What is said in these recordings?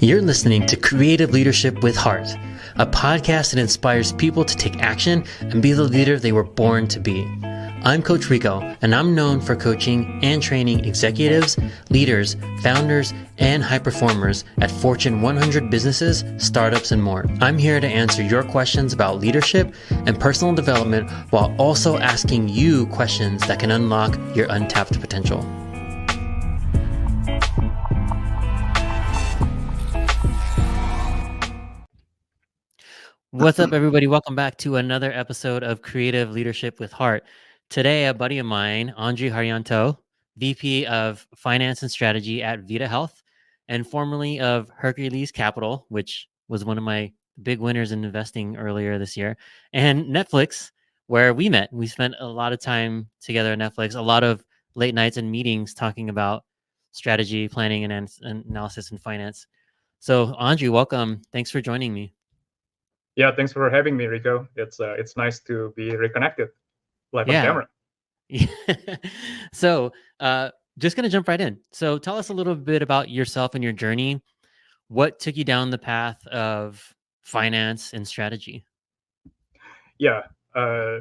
You're listening to Creative Leadership with Heart, a podcast that inspires people to take action and be the leader they were born to be. I'm Coach Rico, and I'm known for coaching and training executives, leaders, founders, and high performers at Fortune 100 businesses, startups, and more. I'm here to answer your questions about leadership and personal development while also asking you questions that can unlock your untapped potential. What's up, everybody? Welcome back to another episode of Creative Leadership with Heart. Today, a buddy of mine, Andry Haryanto, VP of Finance and Strategy at Vida Health, and formerly of Hercules Capital, which was one of my big winners in investing earlier this year, and Netflix, where we met. We spent a lot of time together at Netflix, a lot of late nights and meetings talking about strategy, planning, and analysis and finance. So, Andry, welcome. Thanks for joining me. Yeah, thanks for having me, Rico. It's nice to be reconnected live on camera. So, just gonna jump right in. So, tell us a little bit about yourself and your journey. What took you down the path of finance and strategy? Yeah, uh,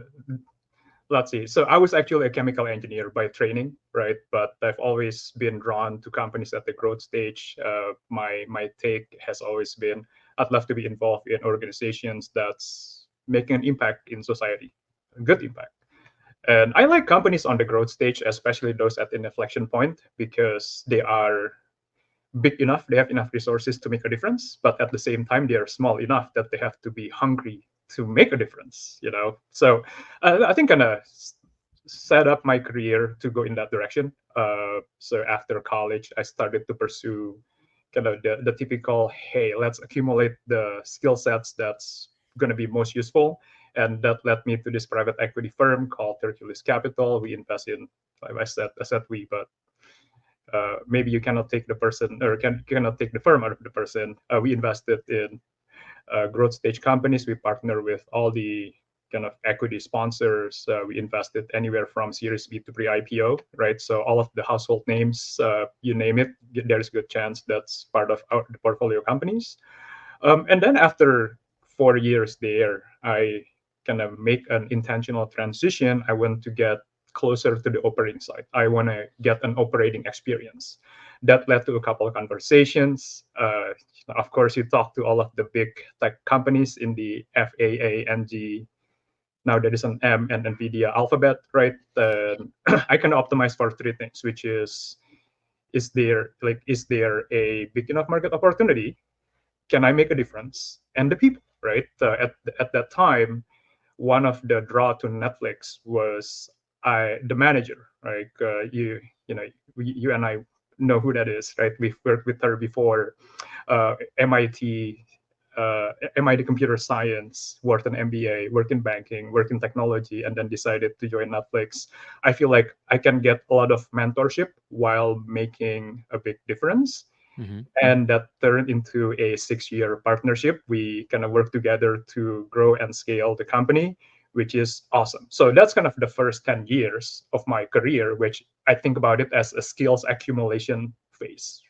let's see. So I was actually a chemical engineer by training, right? But I've always been drawn to companies at the growth stage. My take has always been I'd love to be involved in organizations that's making an impact in society, a good impact. And I like companies on the growth stage, especially those at an inflection point, because they are big enough, they have enough resources to make a difference, but at the same time, they are small enough that they have to be hungry to make a difference, you know? So I think kind of set up my career to go in that direction. So after college, I started to pursue kind of the typical, hey, let's accumulate the skill sets that's going to be most useful. And that led me to this private equity firm called Hercules Capital. We invest in, I said we, but maybe you cannot take the person or cannot take the firm out of the person. We invested in growth stage companies. We partner with all the kind of equity sponsors. We invested anywhere from Series B to pre-IPO, right? So all of the household names, you name it, there's a good chance that's part of the portfolio companies. And then after 4 years there, I kind of make an intentional transition. I want to get closer to the operating side. I want to get an operating experience. That led to a couple of conversations. Of course, you talk to all of the big tech companies in the FAA, NG. Now there is an M and NVIDIA Alphabet, right? I can optimize for three things, which is there a big enough market opportunity? Can I make a difference? And the people, right? At that time, one of the draw to Netflix was the manager, right? You and I know who that is, right? We've worked with her before. MIT, MIT Computer Science, worked an MBA, worked in banking, worked in technology, and then decided to join Netflix. I feel like I can get a lot of mentorship while making a big difference. Mm-hmm. And that turned into a 6-year partnership. We kind of work together to grow and scale the company, which is awesome. So that's kind of the first 10 years of my career, which I think about it as a skills accumulation phase.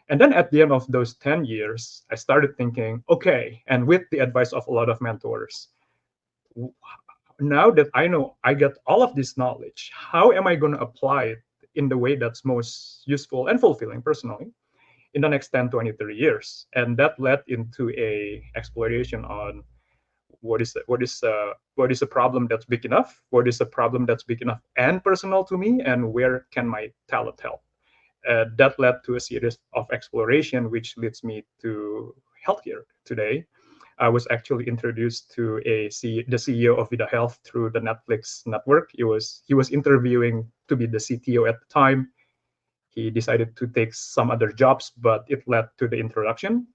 And then at the end of those 10 years, I started thinking, okay, and with the advice of a lot of mentors, now that I know I get all of this knowledge, how am I going to apply it in the way that's most useful and fulfilling personally in the next 10, 20, 30 years? And that led into a exploration on what is a problem that's big enough, what is a problem that's big enough and personal to me, and where can my talent help? That led to a series of exploration, which leads me to healthcare today. I was actually introduced to the CEO of Vida Health through the Netflix network. He was interviewing to be the CTO at the time. He decided to take some other jobs, but it led to the introduction.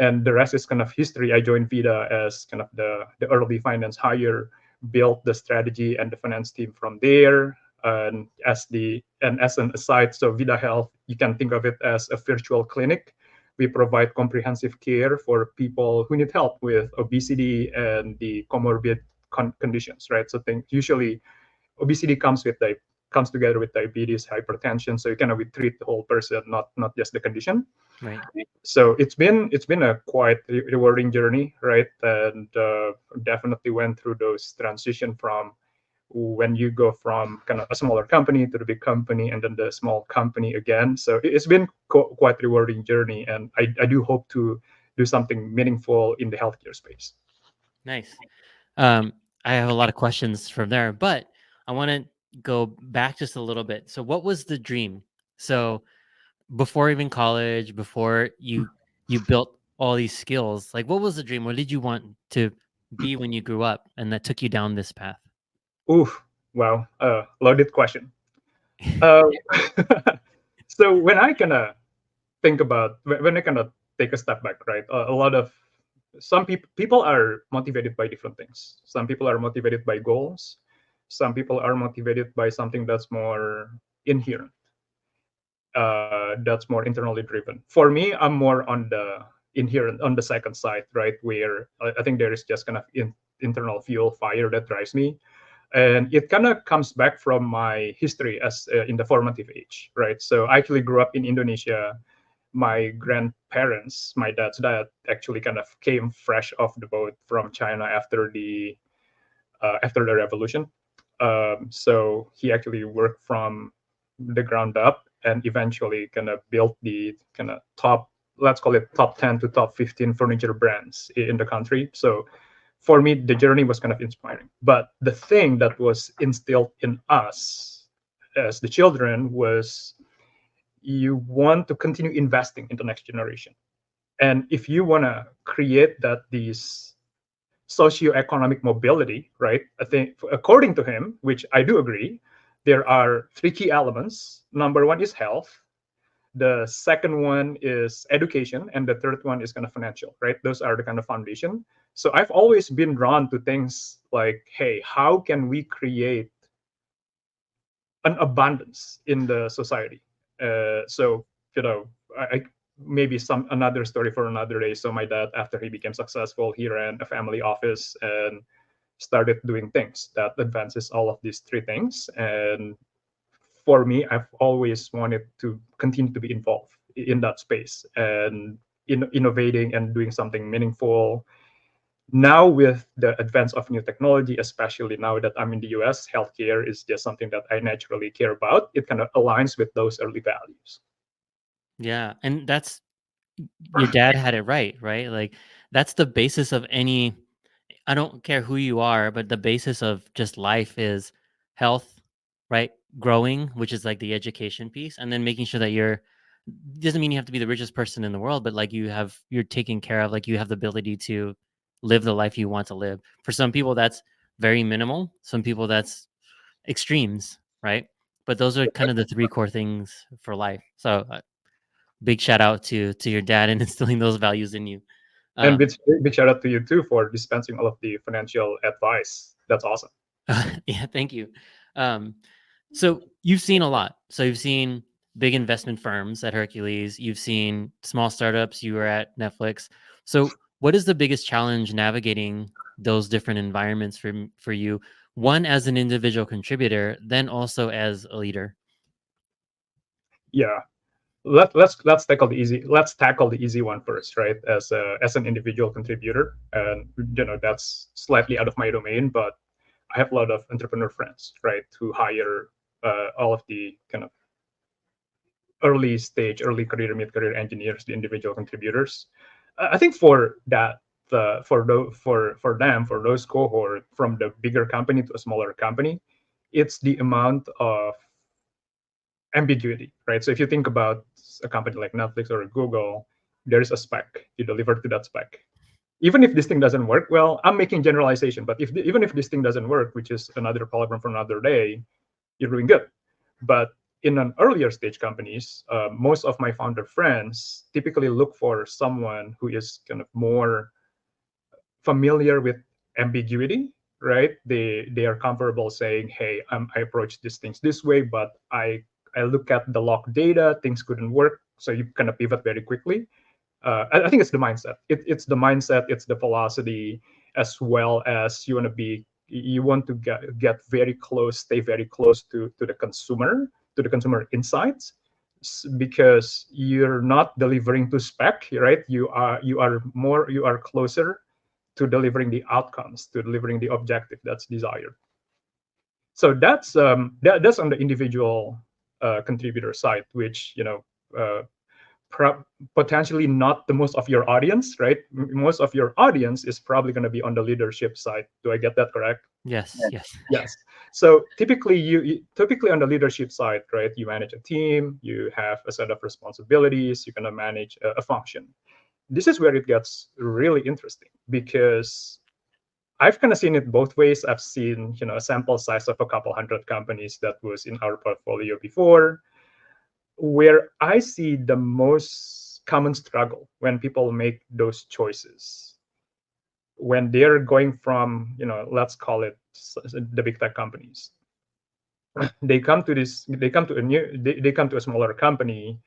And the rest is kind of history. I joined Vida as kind of the early finance hire, built the strategy and the finance team from there. And as an aside, so Vida Health, you can think of it as a virtual clinic. We provide comprehensive care for people who need help with obesity and the comorbid conditions, right? So usually obesity comes together with diabetes, hypertension. So you kind of treat the whole person, not just the condition. Right. So it's been a quite rewarding journey, right? And definitely went through those transition from when you go from kind of a smaller company to the big company and then the small company again. So it's been quite rewarding journey, and I do hope to do something meaningful in the healthcare space. Nice. Um, I have a lot of questions from there, but I want to go back just a little bit. So, what was the dream? So, before even college, before you built all these skills, like what was the dream? What did you want to be when you grew up, and that took you down this path? Oof, wow, loaded question. Uh, so when I kind of think about when I kind of take a step back, right? A lot of some people are motivated by different things. Some people are motivated by goals. Some people are motivated by something that's more inherent, that's more internally driven. For me, I'm more on the inherent, on the second side, right? Where I think there is just kind of internal fuel fire that drives me, and it kind of comes back from my history as in the formative age, right? So I actually grew up in Indonesia. My grandparents, my dad's dad, actually kind of came fresh off the boat from China after the revolution. So he actually worked from the ground up and eventually kind of built the kind of top, let's call it top 10 to top 15 furniture brands in the country. So for me, the journey was kind of inspiring. But the thing that was instilled in us as the children was you want to continue investing in the next generation. And if you want to create that these socioeconomic mobility, right? I think according to him, which I do agree, there are three key elements. Number one is health. The second one is education, and the third one is kind of financial, right? Those are the kind of foundation. So I've always been drawn to things like, hey, how can we create an abundance in the society? So you know, I maybe some another story for another day. So my dad, after he became successful, he ran a family office and started doing things that advances all of these three things. And for me, I've always wanted to continue to be involved in that space and innovating and doing something meaningful. Now, with the advance of new technology, especially now that I'm in the US, healthcare is just something that I naturally care about. It kind of aligns with those early values. Yeah, and that's your dad had it right, right? Like that's the basis of any. I don't care who you are, but the basis of just life is health, right? Growing, which is like the education piece, and then making sure that you're doesn't mean you have to be the richest person in the world, but like you're taken care of, like you have the ability to live the life you want to live. For some people that's very minimal, some people that's extremes, right? But those are kind of the three core things for life. So big shout out to your dad and instilling those values in you. And Um, big shout out to you too for dispensing all of the financial advice. That's awesome. yeah, thank you. Um, so you've seen a lot. So you've seen big investment firms at Hercules. You've seen small startups. You were at Netflix. So what is the biggest challenge navigating those different environments for you? One as an individual contributor, then also as a leader. Yeah. Let's tackle the easy one first, right? As an individual contributor, and that's slightly out of my domain, but I have a lot of entrepreneur friends, right, who hire all of the kind of early stage, early career, mid career engineers, the individual contributors. I think for that, for them, for those cohort from the bigger company to a smaller company, it's the amount of ambiguity, right? So if you think about a company like Netflix or Google, there is a spec. You deliver to that spec. Even if this thing doesn't work, well, I'm making generalization, but even if this thing doesn't work, which is another problem for another day, you're doing good. But in an earlier stage companies, most of my founder friends typically look for someone who is kind of more familiar with ambiguity, right? They are comfortable saying, "Hey, I approach these things this way, but I look at the log data, things couldn't work, so you kind of pivot very quickly." I think it's the mindset. It's the mindset, it's the velocity, as well as you want to get very close, stay very close to the consumer insights. because you're not delivering to spec, right? You are closer to delivering the outcomes, to delivering the objective that's desired. So that's on the individual contributor side, which uh, potentially not the most of your audience, right? Most of your audience is probably going to be on the leadership side. Do I get that correct? Yes, yes. Yes. So typically, typically on the leadership side, right? You manage a team, you have a set of responsibilities, you're going to manage a function. This is where it gets really interesting because I've kind of seen it both ways. I've seen, a sample size of a couple hundred companies that was in our portfolio before, where I see the most common struggle when people make those choices, when they're going from, let's call it the big tech companies. They come to they come to a smaller company.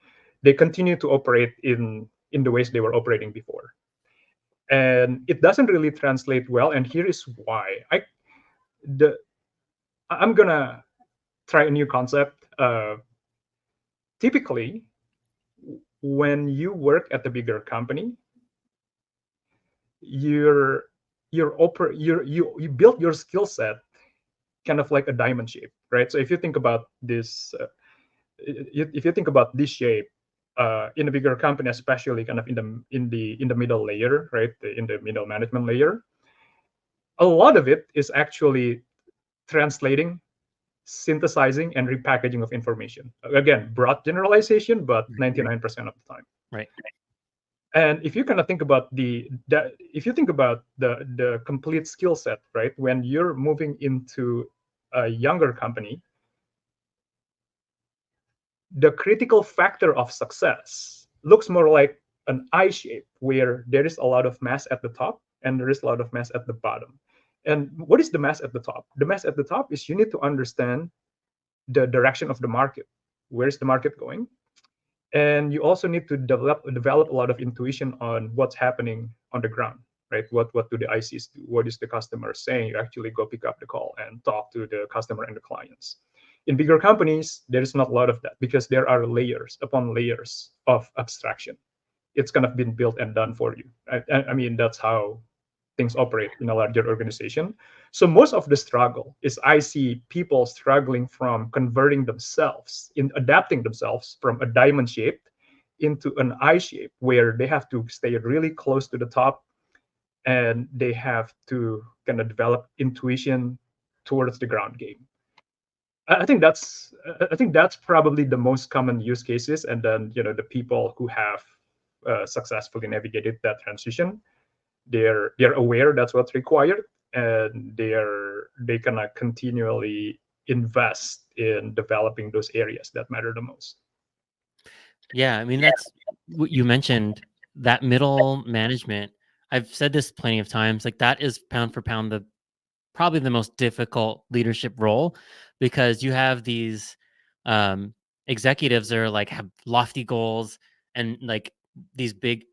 They continue to operate in the ways they were operating before, and it doesn't really translate well. And here is why. The I'm gonna try a new concept. Typically, when you work at the bigger company, you're you build your skill set kind of like a diamond shape, right? So if you think about this, if you think about this shape in a bigger company, especially kind of in the middle layer, right, in the middle management layer, a lot of it is actually translating, synthesizing, and repackaging of information. Again, broad generalization, but Right. 99% of the time. Right. And if you kind of think about if you think about the complete skill set, right, when you're moving into a younger company, the critical factor of success looks more like an I shape where there is a lot of mass at the top and there is a lot of mass at the bottom. And what is the mass at the top? The mass at the top is you need to understand the direction of the market. Where is the market going? And you also need to develop a lot of intuition on what's happening on the ground, right? What do the ICs do? What is the customer saying? You actually go pick up the call and talk to the customer and the clients. In bigger companies, there is not a lot of that because there are layers upon layers of abstraction. It's kind of been built and done for you. I mean, that's how things operate in a larger organization. So most of the struggle is I see people struggling from converting themselves, in adapting themselves from a diamond shape into an I shape where they have to stay really close to the top and they have to kind of develop intuition towards the ground game. I think that's probably the most common use cases, and then the people who have successfully navigated that transition, they're aware that's what's required, and they kind of continually invest in developing those areas that matter the most. Yeah, I mean that's what you mentioned, that middle management. I've said this plenty of times, like that is pound for pound the probably the most difficult leadership role because you have these um executives that are like have lofty goals and like these big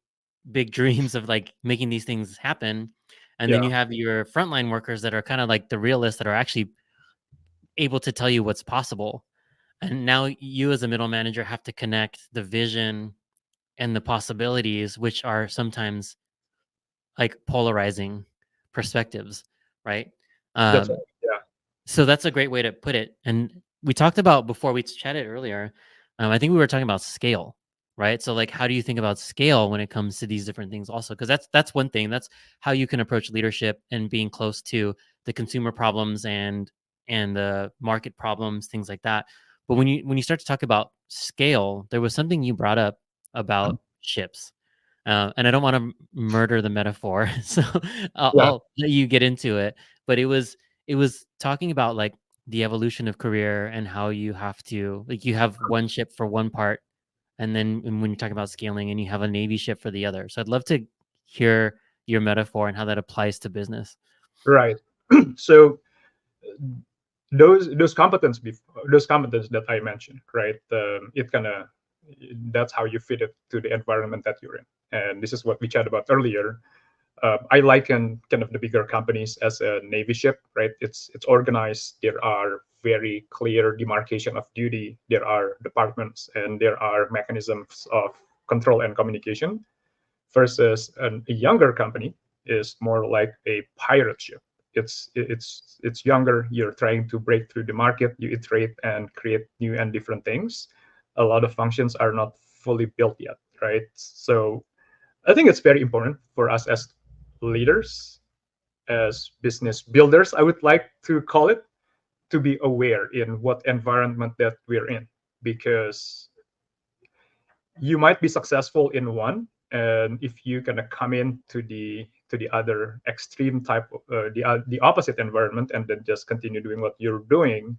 dreams of like making these things happen. And then Yeah, you have your frontline workers that are kind of like the realists that are actually able to tell you what's possible. And now you as a middle manager have to connect the vision and the possibilities, which are sometimes like polarizing perspectives, right? that's Um, right. Yeah. so that's a great way to put it. And we talked about before we chatted earlier. I think we were talking about scale, right? So like, how do you think about scale when it comes to these different things? Also, because that's one thing. That's how you can approach leadership and being close to the consumer problems and the market problems, things like that. But when you start to talk about scale, there was something you brought up about ships, and I don't want to murder the metaphor, so Yeah. I'll let you get into it. But it was talking about like the evolution of career and how you have to like you have one ship for one part, and then when you talk about scaling, and you have a Navy ship for the other. So I'd love to hear your metaphor and how that applies to business. Right. So those those competence that I mentioned, right? It kind of That's how you fit it to the environment that you're in, and this is what we chatted about earlier. I liken kind of the bigger companies as a navy ship, right? It's organized. There are very clear demarcation of duty. There are departments and there are mechanisms of control and communication. Versus a younger company is more like a pirate ship. It's younger. You're trying to break through the market. You iterate and create new and different things. A lot of functions are not fully built yet, right? So I think it's very important for us as leaders, as business builders, I would like to call it, to be aware in what environment that we're in, because you might be successful in one, and if you kind of come into the other extreme type of the opposite environment and then just continue doing what you're doing,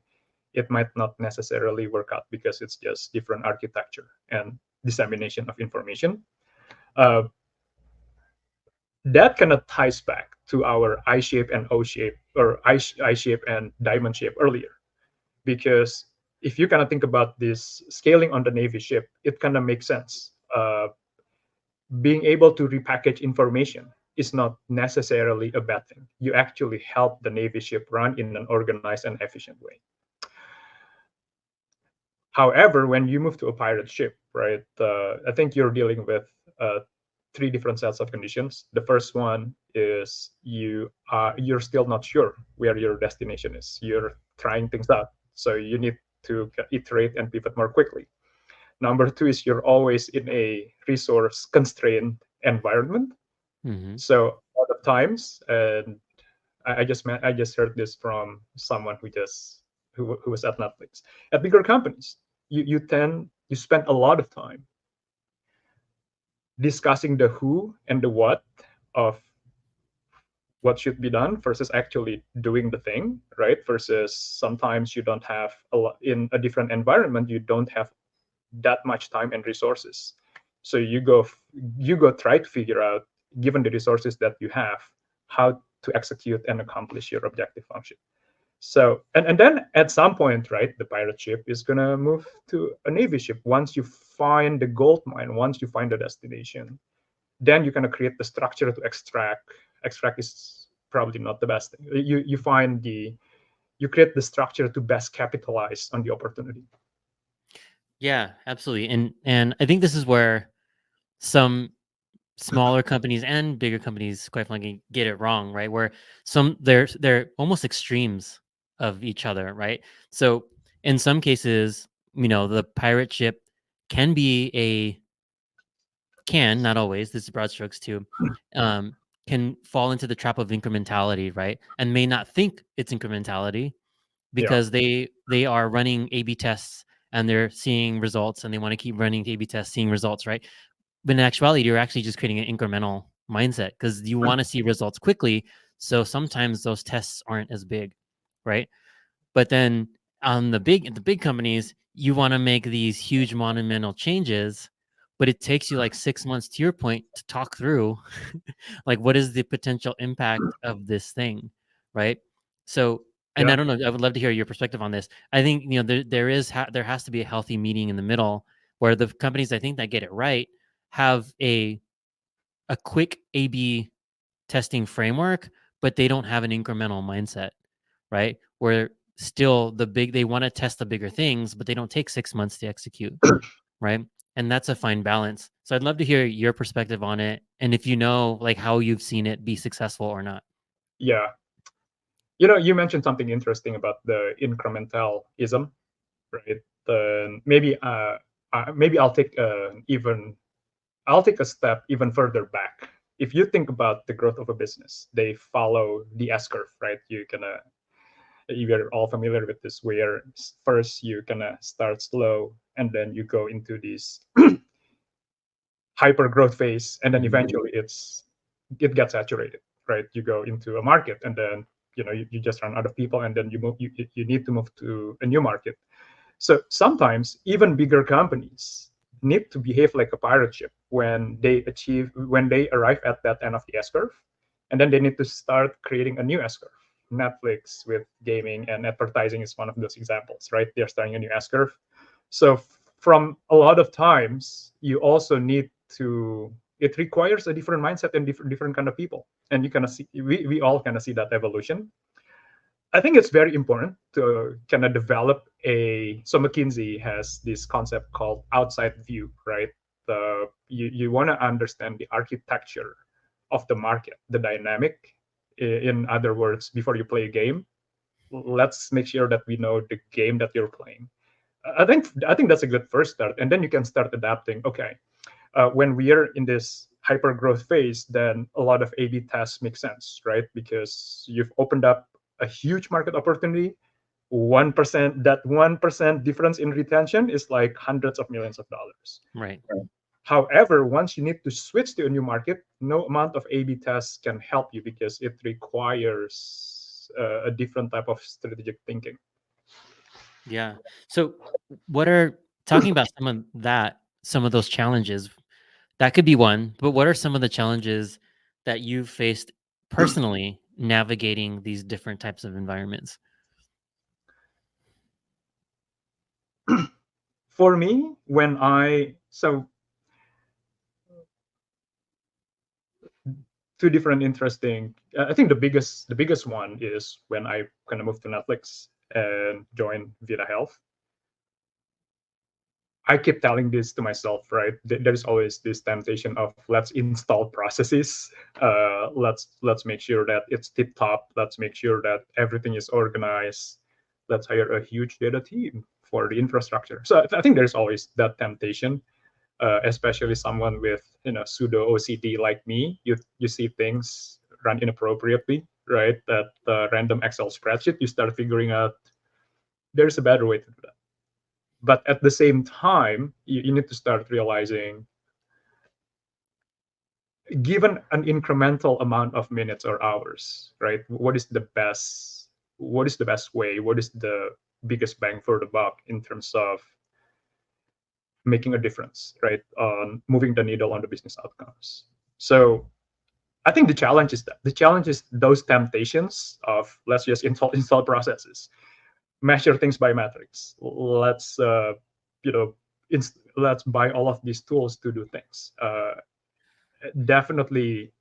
it might not necessarily work out because it's just different architecture and dissemination of information. uh, that kind of ties back to our I shape and O shape, or I shape and diamond shape earlier. Because if you kind of think about this scaling on the Navy ship, it kind of makes sense. Being able to repackage information is not necessarily a bad thing. You actually help the Navy ship run in an organized and efficient way. However, when you move to a pirate ship, right, I think you're dealing with uh, three different sets of conditions. The first one is you're still not sure where your destination is. You're trying things out, so you need to iterate and pivot more quickly. Number two is you're always in a resource constrained environment. Mm-hmm. So a lot of times, and I just heard this from someone who was at Netflix. At bigger companies, you spend a lot of time discussing the who and the what of what should be done versus actually doing the thing, right? Versus sometimes you don't have a lot in a different environment, you don't have that much time and resources. So you go try to figure out, given the resources that you have, how to execute and accomplish your objective function. So and then at some point, right, the pirate ship is gonna move to a navy ship once you find the gold mine, once you find the destination. Then you're gonna create the structure to extract. Extract is probably not the best thing. You create the structure to best capitalize on the opportunity. Yeah, absolutely. And I think this is where some smaller companies and bigger companies, quite frankly, get it wrong, right? Where they're almost extremes of each other, right? So in some cases, the pirate ship can be a can, not always, this is broad strokes too, um, can fall into the trap of incrementality, right? And may not think it's incrementality Yeah, because they are running A/B tests and they're seeing results and they want to keep running A/B tests, seeing results, right? But in actuality, you're actually just creating an incremental mindset because you want to see results quickly. So sometimes those tests aren't as big, right? But then on the big companies, you want to make these huge monumental changes, but it takes you like 6 months, to your point, to talk through like what is the potential impact of this thing, right? So, and I yeah, don't know, I would love to hear your perspective on this. I think there has to be a healthy meeting in the middle where the companies I think that get it right have a quick A/B testing framework, but they don't have an incremental mindset, right? Where still they want to test the bigger things, but they don't take 6 months to execute, right? And that's a fine balance. So I'd love to hear your perspective on it, and if you know like how you've seen it be successful or not. yeah. You mentioned something interesting about the incrementalism, right? Maybe I'll take a step even further back. If you think about the growth of a business, they follow the S curve, right? You're all familiar with this, where first you gonna start slow, and then you go into this hyper growth phase, and then Mhm. eventually it gets saturated, right? You go into a market, and then you just run out of people, and then you need to move to a new market. So sometimes even bigger companies need to behave like a pirate ship when they arrive at that end of the S curve, and then they need to start creating a new S curve. Netflix with gaming and advertising is one of those examples, right? They're starting a new S curve. So from a lot of times, you also need to it requires a different mindset and different kind of people. And you kind of see, we all kind of see that evolution. I think it's very important to kind of develop so McKinsey has this concept called outside view, right? You want to understand the architecture of the market, the dynamic. In other words, before you play a game, let's make sure that we know the game that you're playing. I think that's a good first start, and then you can start adapting. Okay, when we are in this hyper growth phase, then a lot of A/B tests make sense, right? Because you've opened up a huge market opportunity. 1%, that 1% difference in retention is like hundreds of millions of dollars. Right. However, once you need to switch to a new market, no amount of A/B tests can help you because it requires a different type of strategic thinking. Yeah. So, what are talking about some of those challenges? That could be one, but what are some of the challenges that you've faced personally navigating these different types of environments? For me, two different interesting. I think the biggest one is when I kind of moved to Netflix and joined Vida Health. I keep telling this to myself, right? There's always this temptation of let's install processes, let's make sure that it's tip top, let's make sure that everything is organized, let's hire a huge data team for the infrastructure. So I think there's always that temptation, especially someone with pseudo OCD like me. You see things run inappropriately, right? That random Excel spreadsheet, you start figuring out there's a better way to do that. But at the same time, you need to start realizing, given an incremental amount of minutes or hours, right? What is the best way? What is the biggest bang for the buck in terms of making a difference, right? On moving the needle on the business outcomes. So I think the challenge is those temptations of let's just install processes, measure things by metrics. You know, let's buy all of these tools to do things. Definitely,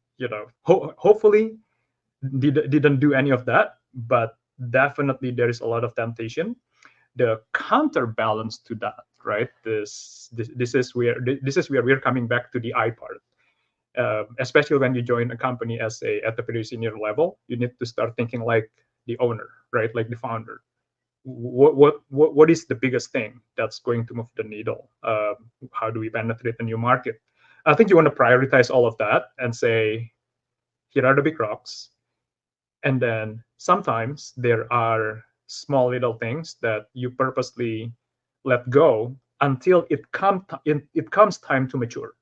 hopefully didn't do any of that, but definitely there is a lot of temptation. The counterbalance to that, right? This is where we're coming back to the I part. Especially when you join a company at the pretty senior level, you need to start thinking like the owner, right? Like the founder. What is the biggest thing that's going to move the needle? How do we penetrate a new market? I think you want to prioritize all of that and say, here are the big rocks, and then sometimes there are small little things that you purposely let go until it comes time to mature.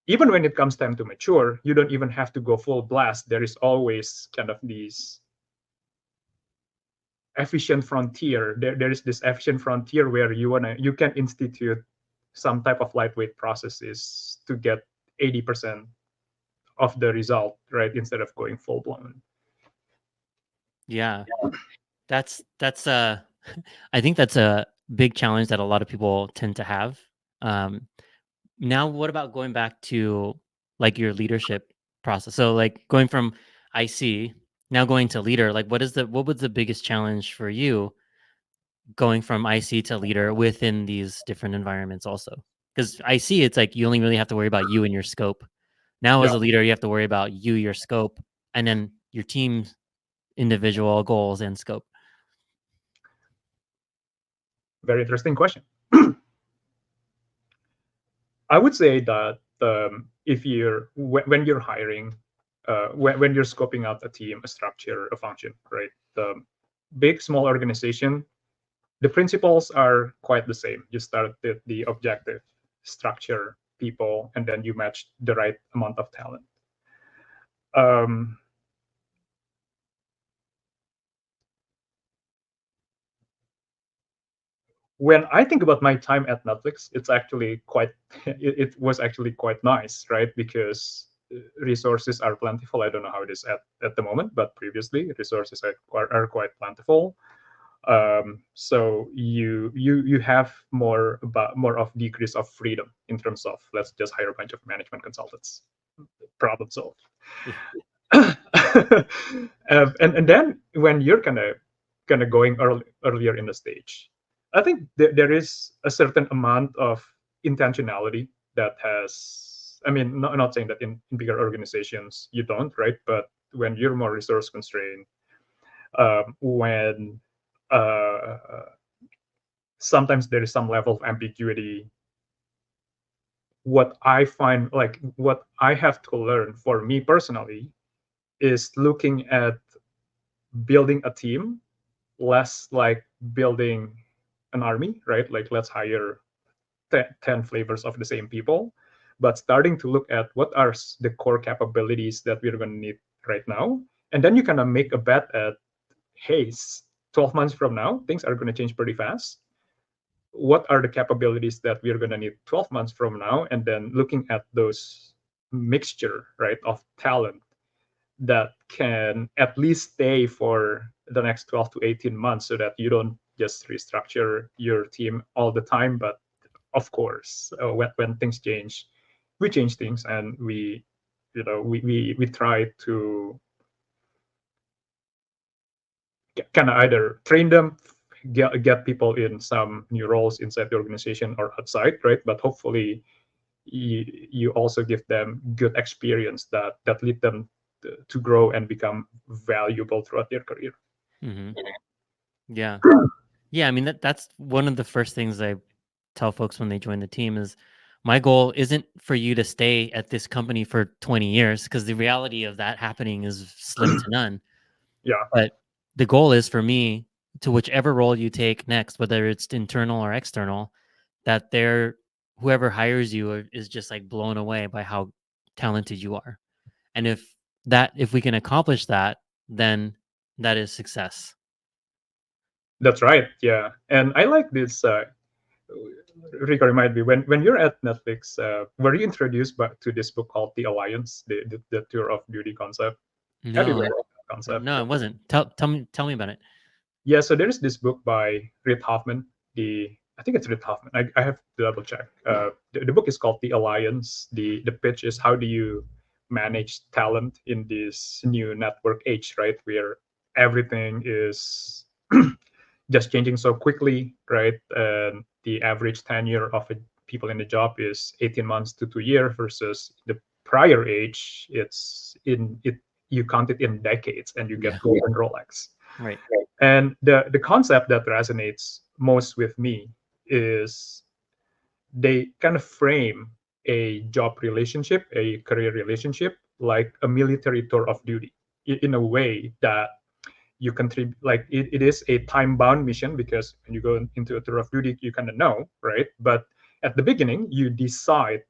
Even when it comes time to mature, you don't even have to go full blast. There is always kind of these efficient frontier. There is this efficient frontier where you can institute some type of lightweight processes to get 80% of the result, right? Instead of going full blown. Yeah. That's I think that's a big challenge that a lot of people tend to have. Um, Now, what about going back to like your leadership process? So, like going from IC now going to leader, like what was the biggest challenge for you going from IC to leader within these different environments also? Because IC, it's like you only really have to worry about you and your scope. Now, as Yeah, a leader, you have to worry about you, your scope, and then your team's individual goals and scope. very interesting question. I would say that if when you're hiring, when you're scoping out a team, a structure, a function, right? The big, small organization, the principles are quite the same. You start with the objective, structure, people, and then you match the right amount of talent. Um, when I think about my time at Netflix, it's actually it was actually quite nice, right? Because resources are plentiful. I don't know how it is at the moment, but previously resources are quite plentiful. So you have more of degrees of freedom in terms of let's just hire a bunch of management consultants, problem solved. Yeah. And then when you're kind of going earlier in the stage, I think there is a certain amount of intentionality that has. I mean, not saying that in bigger organizations you don't, right? But when you're more resource constrained, when uh, sometimes there is some level of ambiguity. What I find, like what I have to learn for me personally, is looking at building a team less like building an army, right? Like let's hire 10 flavors of the same people, but starting to look at what are the core capabilities that we're going to need right now. And then you kind of make a bet at, hey, 12 months from now, things are going to change pretty fast. What are the capabilities that we're going to need 12 months from now? And then looking at those mixture, right, of talent that can at least stay for the next 12 to 18 months so that you don't just restructure your team all the time. But of course, when things change, we change things, and we try to kind of either train them, get people in some new roles inside the organization or outside, right? But hopefully you also give them good experience that lead them to grow and become valuable throughout their career. Hmm. Yeah. Yeah. I mean, that's one of the first things I tell folks when they join the team is my goal isn't for you to stay at this company for 20 years because the reality of that happening is slim to none. Yeah, But the goal is for me to whichever role you take next, whether it's internal or external, that whoever hires you is just like blown away by how talented you are. And if we can accomplish that, then that is success. that's right. Yeah, and I like this. Rico, remind me when you're at Netflix, were you introduced to this book called The Alliance, the tour of duty concept? Have you read No, that concept? no, it wasn't. Tell me about it. Yeah, so there's this book by Reid Hoffman. I think it's Reid Hoffman. I have to double check. The book is called The Alliance. The pitch is how do you manage talent in this new network age, right? Where everything is just changing so quickly, right? And the average tenure of people in the job is 18 months to 2 years versus the prior age. It's in it you count it in decades and you Yeah. get golden Rolex. Right. And the concept that resonates most with me is they kind of frame a job relationship, a career relationship, like a military tour of duty in a way that you contribute, like it is a time bound mission because when you go into a tour of duty, you kind of know, right? But at the beginning, you decide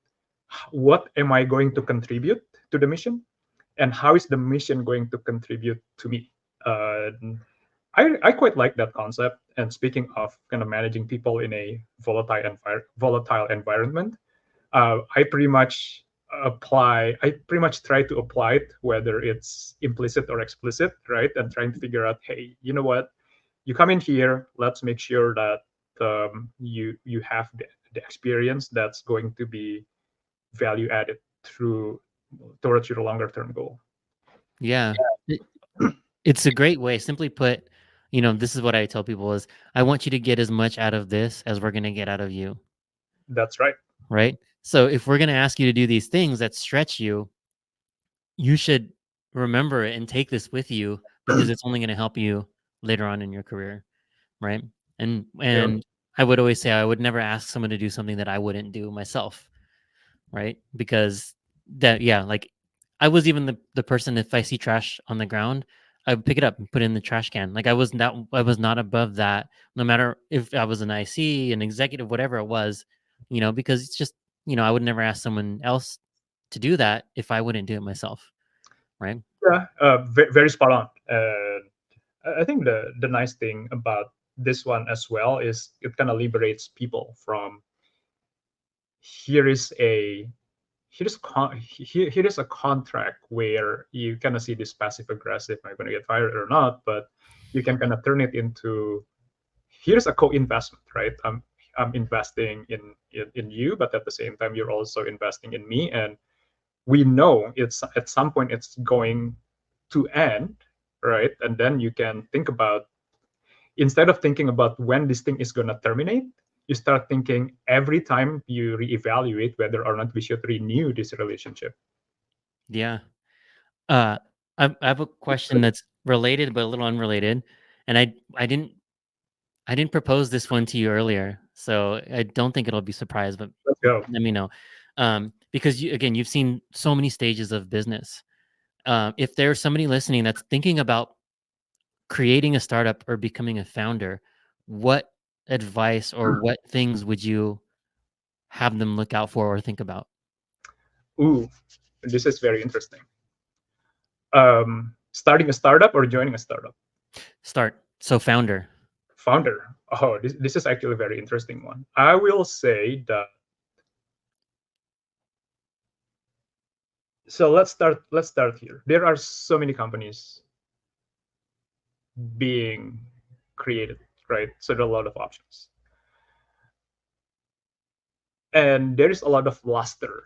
what am I going to contribute to the mission and how is the mission going to contribute to me. Uh, I quite like that concept. And speaking of kind of managing people in a volatile environment, I pretty much try to apply it, whether it's implicit or explicit, right? And trying to figure out, hey, you know what? You come in here, let's make sure that you have the experience that's going to be value added through towards your longer term goal. Yeah. It- It's a great way. Simply put, this is what I tell people is I want you to get as much out of this as we're going to get out of you, That's right. right? So if we're going to ask you to do these things that stretch you, you should remember it and take this with you because it's only going to help you later on in your career, right? And Yeah. and I would always say I would never ask someone to do something that I wouldn't do myself, right? Because like I was even the person if I see trash on the ground, I would pick it up and put it in the trash can. Like I was not above that, no matter if I was an IC, an executive, whatever it was, because it's just, I would never ask someone else to do that if I wouldn't do it myself, right? Yeah, very spot on. I think the nice thing about this one as well is it kind of liberates people from here is a here is a contract where you kind of see this passive aggressive, am I going to get fired or not? But you can kind of turn it into here's a co-investment, right? I'm investing in you, but at the same time, you're also investing in me, and we know it's at some point it's going to end, right? And then you can think about, instead of thinking about when this thing is going to terminate, you start thinking every time you reevaluate whether or not we should renew this relationship. Yeah. Uh, I have a question that's related but a little unrelated, and I didn't propose this one to you earlier, so I don't think it'll be surprised. But Let's go. let me know, because again, you've seen so many stages of business. If there's somebody listening that's thinking about creating a startup or becoming a founder, what advice or what things would you have them look out for or think about? Ooh, this is very interesting. Starting a startup or joining a startup? Start. So founder. Founder. Oh, this is actually a very interesting one. I will say that. So let's start here. There are so many companies being created, right? So there are a lot of options, and there is a lot of luster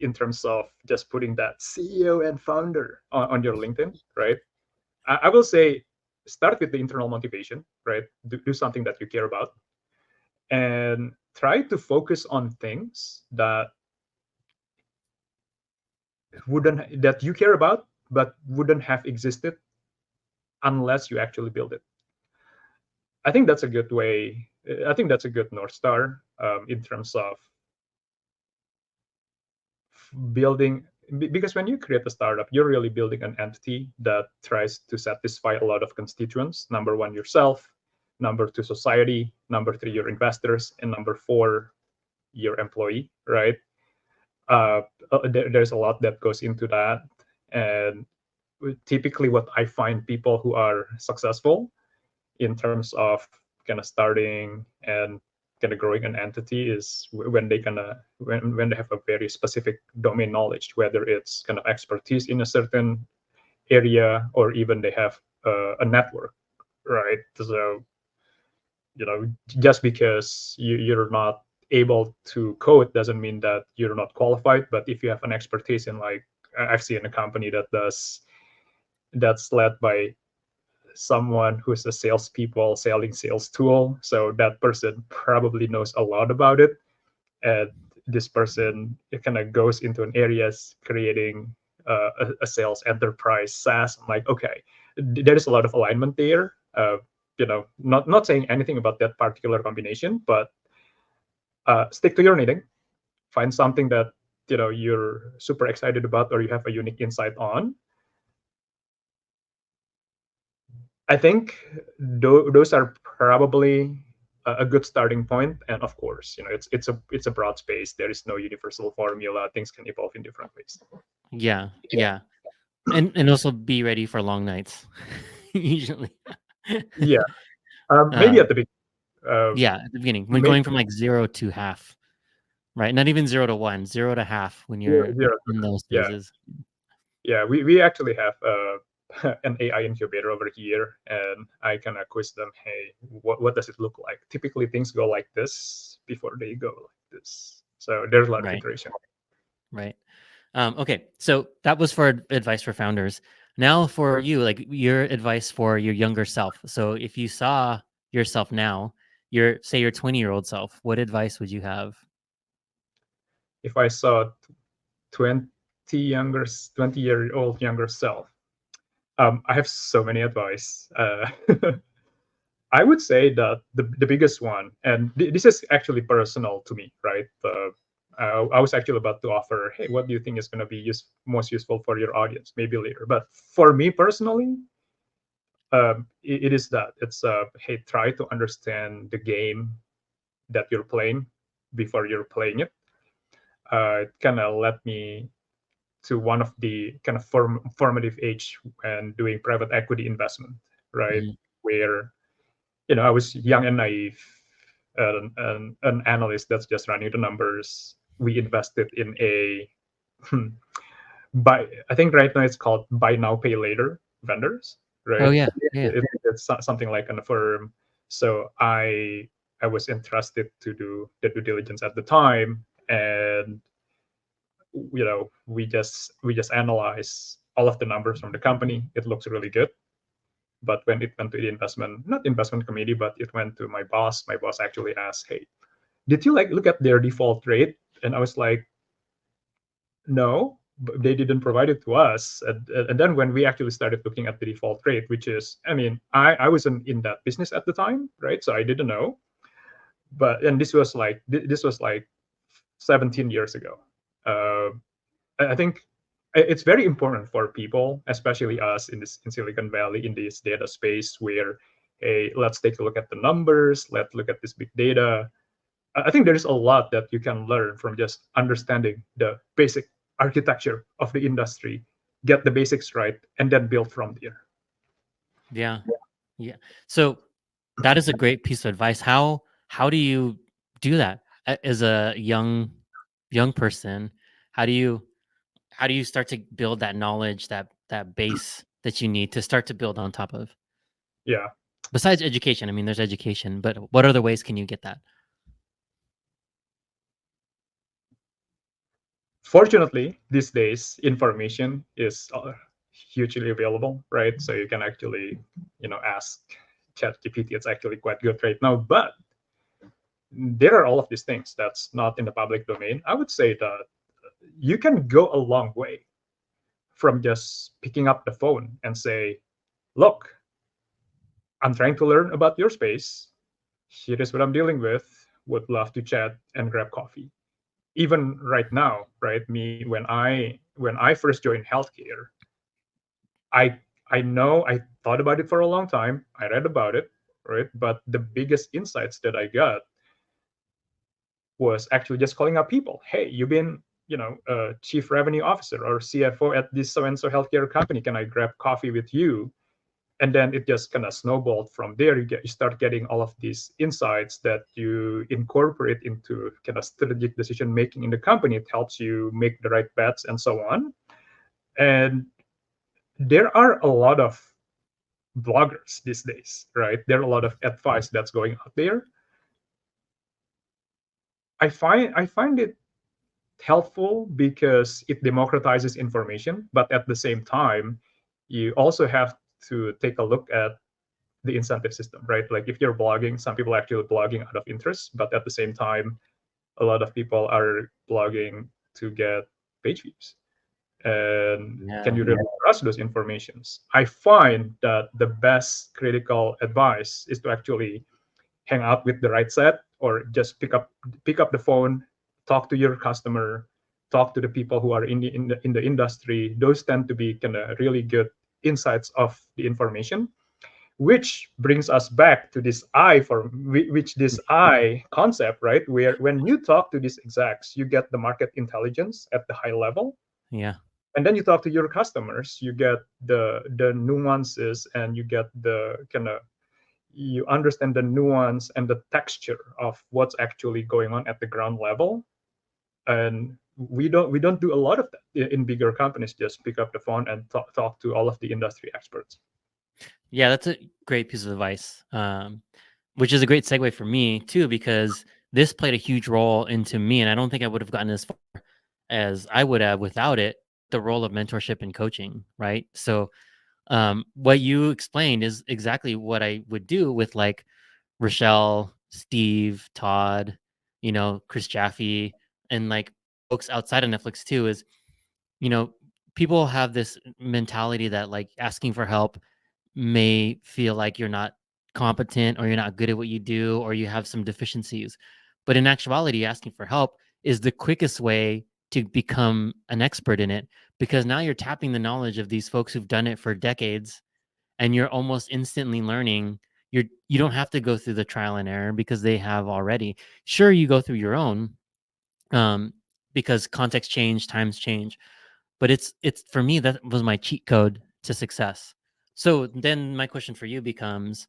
in terms of just putting that CEO and founder on your LinkedIn, right? I will say start with the internal motivation, right? Do something that you care about, and try to focus on things that you care about but wouldn't have existed unless you actually build it. I think that's a good way. I think that's a good North Star in terms of building, because when you create a startup, you're really building an entity that tries to satisfy a lot of constituents. Number one, yourself. Number two, society. Number three, your investors. And number four, your employee, right? Uh, there's a lot that goes into that. And typically, what I find people who are successful in terms of kind of starting and kind of growing an entity is when they kind of when they have a very specific domain knowledge, whether it's kind of expertise in a certain area or even they have a network, right? So just because you're not able to code doesn't mean that you're not qualified. But if you have an expertise in, like, I've seen a company that's led by someone who's a salespeople selling sales tool. So that person probably knows a lot about it. And this person, it kind of goes into an areas creating a sales enterprise SaaS. I'm like, okay, there is a lot of alignment there. Not saying anything about that particular combination, but stick to your knitting. Find something that you're super excited about or you have a unique insight on. I think those are probably a good starting point. And of course, it's a broad space. There is no universal formula. Things can evolve in different ways. Yeah, yeah, and also be ready for long nights. Usually, Yeah, maybe uh, at the beginning. yeah, at the beginning when Maybe going from like 0 to half, right? Not even 0 to 1, 0 to half when you're zero. in those Yeah, phases. yeah. We actually have an AI incubator over here, and I kind of quiz them. Hey, what does it look like? Typically, things go like this before they go like this. So there's a lot of Right, iteration. right. Okay, so that was for advice for founders. Now for you, like your advice for your younger self. So if you saw yourself now, your 20-year-old self, what advice would you have? If I saw 20 20-year-old younger self, I have so many advice. I would say that the biggest one, and this is actually personal to me, right? I was actually about to offer, hey, what do you think is going to be most useful for your audience? Maybe later. But for me personally, it is that it's hey, try to understand the game that you're playing before you're playing it. It kind of led me to one of the kind of formative age and doing private equity investment, right? Mhm. Where I was young and naive, an analyst that's just running the numbers. We invested in a I think right now it's called buy now pay later vendors, Oh right? yeah, yeah, It's something like an firm. So I was entrusted to do the due diligence at the time, and we just analyze all of the numbers from the company. It looks really good. But when it went to the not investment committee, but it went to my boss actually asked, "Hey, did you like look at their default rate?" And I was like, "No, but they didn't provide it to us." And then when we actually started looking at the default rate, which is, I mean, I wasn't in that business at the time, right? So I didn't know. But and this was like 17 years ago. Uh, I think it's very important for people, especially us in Silicon Valley in this data space, where, hey, let's take a look at the numbers, let's look at this big data. I think there's a lot that you can learn from just understanding the basic architecture of the industry, get the basics right, and then build from there. Yeah. Yeah. So that is a great piece of advice. How do you do that as a young person? How do you how do you start to build that knowledge, that base that you need to start to build on top of? Yeah. Besides education, I mean, there's education, but what other ways can you get that? Fortunately, these days, information is hugely available, right? So you can actually, ask ChatGPT. It's actually quite good right now. But there are all of these things that's not in the public domain. I would say that you can go a long way from just picking up the phone and say, "Look, I'm trying to learn about your space. Here is what I'm dealing with. Would love to chat and grab coffee." Even right now, right? Me when I first joined healthcare, I I know I thought about it for a long time. I read about it, right? But the biggest insights that I got was actually just calling up people. "Hey, you've been, a chief revenue officer or CFO at this so and so healthcare company. Can I grab coffee with you?" And then it just kind of snowballed from there. You start getting all of these insights that you incorporate into kind of strategic decision making in the company. It helps you make the right bets and so on. And there are a lot of bloggers these days, right? There are a lot of advice that's going out there. I find it helpful because it democratizes information, but at the same time, you also have to take a look at the incentive system, right? Like if you're blogging, some people are actually blogging out of interest, but at the same time, a lot of people are blogging to get page views. And can Yeah. you really trust those informations? I find that the best critical advice is to actually hang out with the right set, or just pick up the phone, talk to your customer, talk to the people who are in the industry. Those tend to be kind of really good insights of the information, which brings us back to this I for which this I concept, right? Where when you talk to these execs, you get the market intelligence at the high level, Yeah. and then you talk to your customers, you get the nuances, and you get the kind of you understand the nuance and the texture of what's actually going on at the ground level. And we don't do a lot of that in bigger companies. Just pick up the phone and talk to all of the industry experts. Yeah, that's a great piece of advice. Which is a great segue for me too, because this played a huge role into me, and I don't think I would have gotten as far as I would have without it. The role of mentorship and coaching, right? So, what you explained is exactly what I would do with like Rochelle, Steve, Todd, Chris Jaffe, and like folks outside of Netflix too. Is you know, people have this mentality that like asking for help may feel like you're not competent or you're not good at what you do or you have some deficiencies. But in actuality, asking for help is the quickest way to become an expert in it, because now you're tapping the knowledge of these folks who've done it for decades, and you're almost instantly learning. You don't have to go through the trial and error because they have already. Sure, you go through your own, um, because context change, times change, but it's for me that was my cheat code to success. So then my question for you becomes,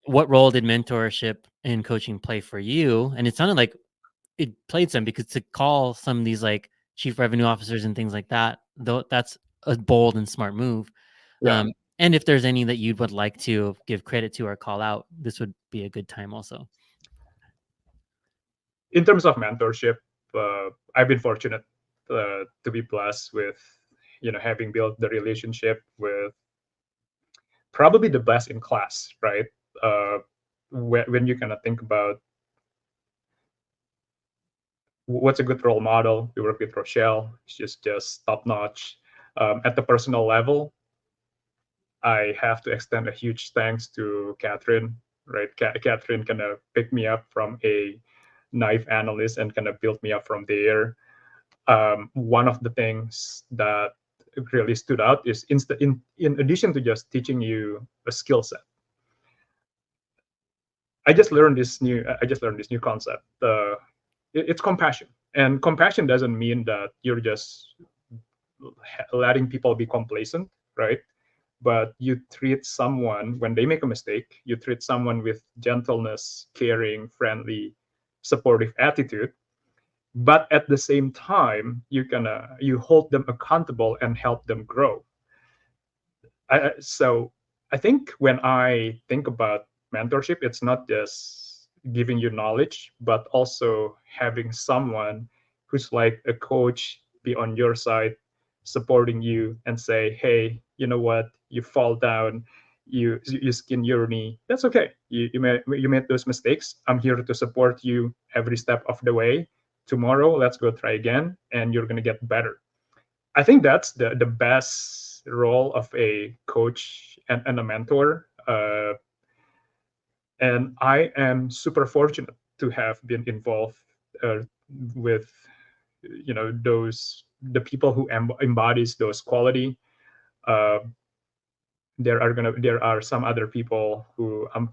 what role did mentorship and coaching play for you? And it sounded like it played some, because to call some of these like chief revenue officers and things like that, though, that's a bold and smart move. Yeah. And if there's any that you would like to give credit to or call out, this would be a good time also. In terms of mentorship, I've been fortunate to be blessed with, having built the relationship with probably the best in class, right? Uh, when you kind of think about what's a good role model, we work with Rochelle. She's just top notch. At the personal level, I have to extend a huge thanks to Catherine, right? Catherine kind of picked me up from a knife analyst and kind of built me up from there. One of the things that really stood out is in addition to just teaching you a skill set, I just learned this new concept. It's compassion, and compassion doesn't mean that you're just letting people be complacent, right? But you treat someone when they make a mistake, you treat someone with gentleness, caring, friendly, supportive attitude. But at the same time, you hold them accountable and help them grow. So I think when I think about mentorship, it's not just giving you knowledge, but also having someone who's like a coach be on your side, supporting you and say, hey, you know what? You fall down, you skin your knee. That's okay. You made those mistakes. I'm here to support you every step of the way. Tomorrow, let's go try again, and you're gonna get better. I think that's the best role of a coach and a mentor. And I am super fortunate to have been involved uh, with the people who embodies those quality. Uh, there are some other people who I'm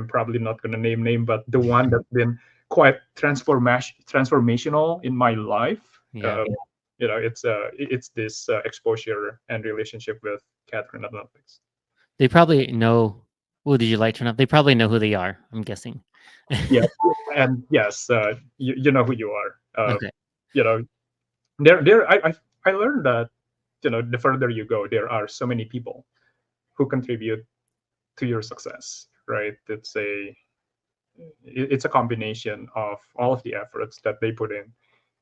probably not gonna name, but the one that's been quite transformational in my life. Yeah. It's this exposure and relationship with Catherine Athletics. They probably know. Oh, did you like turn up? They probably know who they are, I'm guessing. Yeah, and yes, you know who you are. Okay. You know, I learned that the further you go, there are so many people who contribute to your success. Right? It's a combination of all of the efforts that they put in.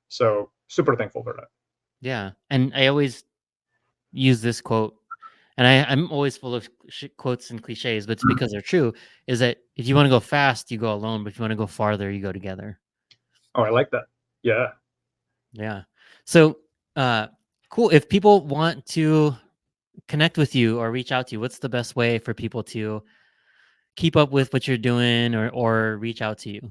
So super thankful for that. Yeah. And I always use this quote, and I'm always full of quotes and cliches, but it's because they're true, is that if you want to go fast, you go alone, but if you want to go farther, you go together. Oh, I like that. Yeah. Yeah. So, cool. If people want to connect with you or reach out to you, what's the best way for people to keep up with what you're doing or reach out to you?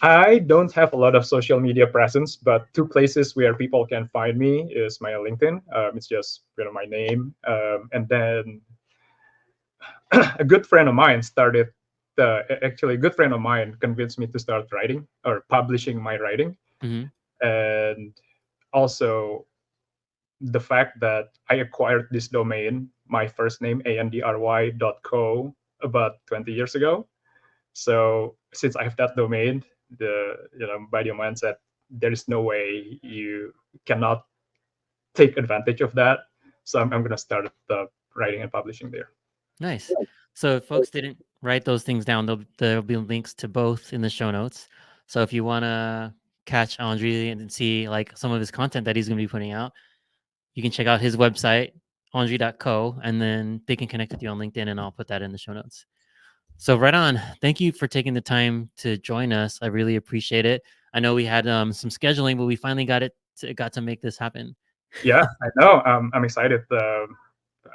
I don't have a lot of social media presence, but two places where people can find me is my LinkedIn. It's just my name, and then a good friend of mine started. Actually, a good friend of mine convinced me to start writing or publishing my writing, Mm-hmm. and also the fact that I acquired this domain, my first name andry.co, about 20 years ago. So since I have that domain, the body of mind said there is no way you cannot take advantage of that. So I'm going to start writing and publishing there. Nice. So if folks didn't write those things down, there'll be links to both in the show notes. So if you want to catch Andry and see like some of his content that he's going to be putting out, you can check out his website, andry.co, and then they can connect with you on LinkedIn, and I'll put that in the show notes. So right on. Thank you for taking the time to join us. I really appreciate it. I know we had some scheduling, but we finally got to make this happen. Yeah, I know. I'm excited.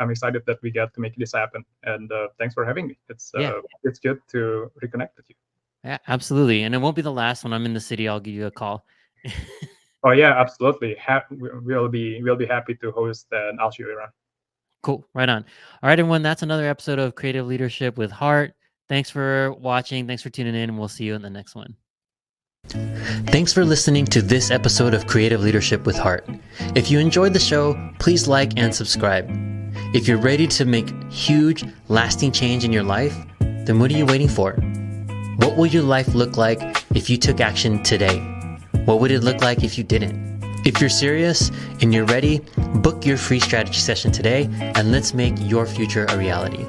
I'm excited that we get to make this happen. And thanks for having me. It's good to reconnect with you. Yeah, absolutely. And it won't be the last. When I'm in the city, I'll give you a call. Oh yeah, absolutely. We'll be happy to host an I'll show you around. Cool. Right on. All right, everyone. That's another episode of Creative Leadership with Heart. Thanks for watching. Thanks for tuning in. And we'll see you in the next one. Thanks for listening to this episode of Creative Leadership with Heart. If you enjoyed the show, please like and subscribe. If you're ready to make huge, lasting change in your life, then what are you waiting for? What will your life look like if you took action today? What would it look like if you didn't? If you're serious and you're ready, book your free strategy session today and let's make your future a reality.